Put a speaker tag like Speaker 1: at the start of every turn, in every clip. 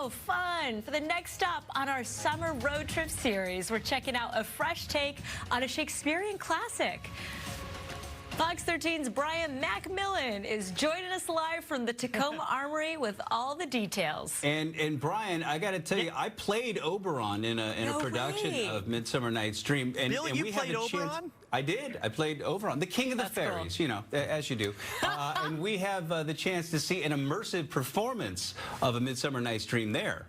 Speaker 1: Oh, fun. For the next stop on our summer road trip series, we're checking out a fresh take on a Shakespearean classic. Fox 13's Brian MacMillan is joining us live from the Tacoma Armory with all the details.
Speaker 2: And Brian, I got to tell you, I played Oberon in a production of Midsummer Night's Dream. And,
Speaker 3: Bill,
Speaker 2: and
Speaker 3: you
Speaker 2: we
Speaker 3: played
Speaker 2: have a chance.
Speaker 3: Oberon?
Speaker 2: I did. I played Oberon, the king of the fairies, you know, as you do. And we have the chance to see an immersive performance of A Midsummer Night's Dream there.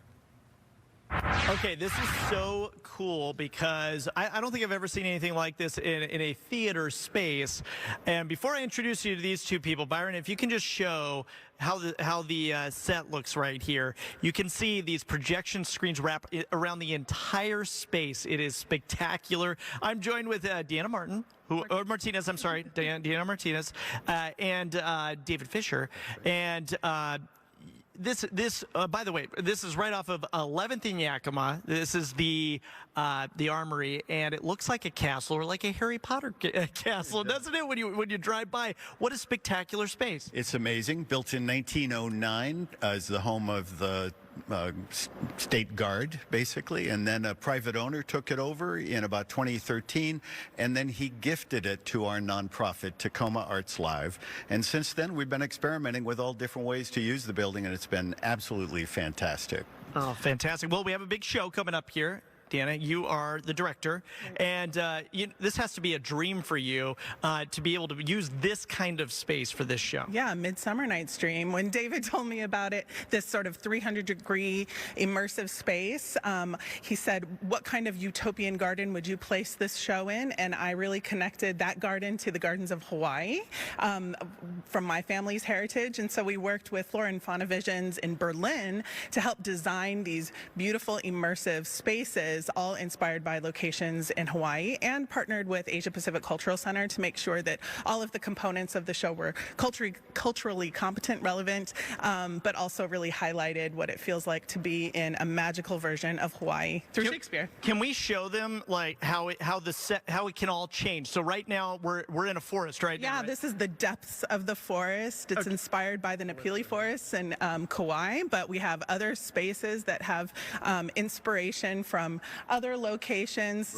Speaker 3: Okay, this is so cool because I don't think I've ever seen anything like this in a theater space. And before I introduce you to these two people, Byron, if you can just show how the set looks right here. You can see these projection screens wrap around the entire space. It is spectacular. I'm joined with Deanna Martin. Martinez, I'm sorry, Deanna Martinez, and David Fisher. And this by the way, this is right off of 11th and Yakima. This is the Armory, and it looks like a castle or like a Harry Potter castle, doesn't it? When you drive by, what a spectacular space!
Speaker 4: It's amazing. Built in 1909 as the home of the State Guard, basically, and then a private owner took it over in about 2013, and then he gifted it to our nonprofit, Tacoma Arts Live. And since then, we've been experimenting with all different ways to use the building, and it's been absolutely fantastic.
Speaker 3: Oh, fantastic. Well, we have a big show coming up here. Deanna, you are the director, and this has to be a dream for you to be able to use this kind of space for this show.
Speaker 5: Yeah, Midsummer Night's Dream. When David told me about it, this sort of 300-degree immersive space, he said, what kind of utopian garden would you place this show in? And I really connected that garden to the gardens of Hawaii from my family's heritage. And so we worked with Flora and Fauna Visions in Berlin to help design these beautiful immersive spaces, all inspired by locations in Hawaii, and partnered with Asia Pacific Cultural Center to make sure that all of the components of the show were culturally competent, relevant, but also really highlighted what it feels like to be in a magical version of Hawaii through Shakespeare.
Speaker 3: Can we show them like how it can all change? So right now we're in a forest right now.
Speaker 5: Yeah, this is the depths of the forest. It's inspired by the Napili forests in Kauai, but we have other spaces that have inspiration from other locations.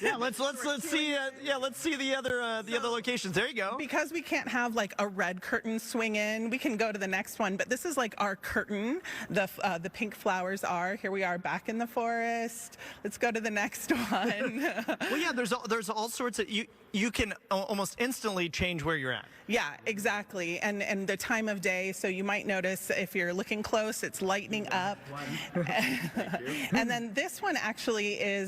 Speaker 3: Yeah, let's see the other locations. There you go.
Speaker 5: Because we can't have like a red curtain swing in, we can go to the next one. But this is like our curtain. The pink flowers are. Here we are back in the forest. Let's go to the next one.
Speaker 3: Well, yeah, there's all sorts of you can almost instantly change where you're at.
Speaker 5: Yeah, exactly. And the time of day. So you might notice if you're looking close, it's lightening up. And then this one actually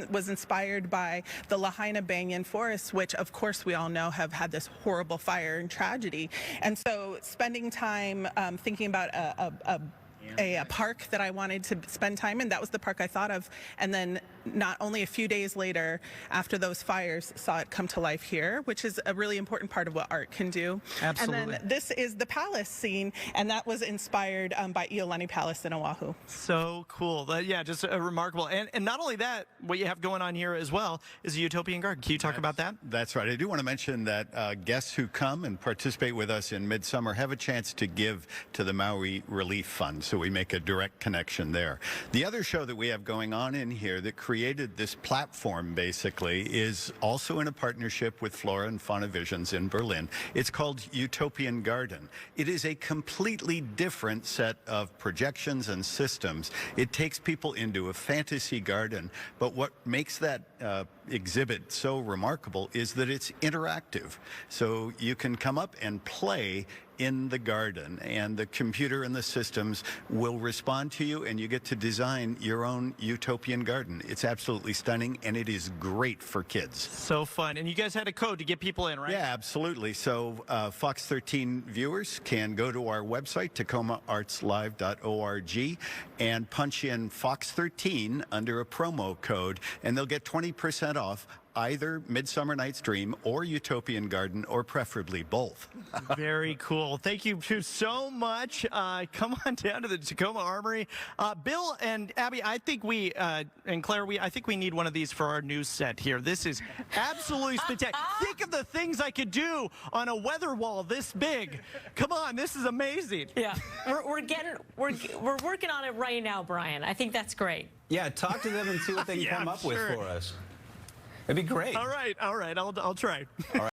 Speaker 5: was inspired by the Lahaina banyan forests, which of course we all know have had this horrible fire and tragedy. And so spending time thinking about a park that I wanted to spend time in, that was the park I thought of. And then not only a few days later, after those fires, saw it come to life here, which is a really important part of what art can do.
Speaker 3: Absolutely.
Speaker 5: And then this is the palace scene, and that was inspired by Iolani Palace in Oahu.
Speaker 3: So cool. Yeah, just remarkable. And not only that, what you have going on here as well is a utopian garden. Can you talk about that?
Speaker 4: That's right. I do want to mention that guests who come and participate with us in Midsummer have a chance to give to the Maui Relief Fund, so we make a direct connection there. The other show that we have going on in here that created this platform basically is also in a partnership with Flora and Fauna Visions in Berlin. It's called Utopian Garden. It is a completely different set of projections and systems. It takes people into a fantasy garden, but what makes that exhibit so remarkable is that it's interactive. So you can come up and play in the garden, and the computer and the systems will respond to you, and you get to design your own utopian garden. It's absolutely stunning, and it is great for kids.
Speaker 3: So fun. And you guys had a code to get people in, right?
Speaker 4: Yeah, absolutely. So Fox 13 viewers can go to our website, tacomaartslive.org, and punch in Fox 13 under a promo code, and they'll get 20% off either Midsummer Night's Dream or Utopian Garden, or preferably both.
Speaker 3: Very cool. Thank you so much. Come on down to the Tacoma Armory. Bill and Abby, I think and Claire, I think we need one of these for our news set here. This is absolutely spectacular. Think of the things I could do on a weather wall this big. Come on, this is amazing.
Speaker 1: Yeah, we're working on it right now, Brian. I think that's great.
Speaker 2: Yeah, talk to them and see what they can come up with for us. It'd be great.
Speaker 3: All right, I'll try.
Speaker 2: All right.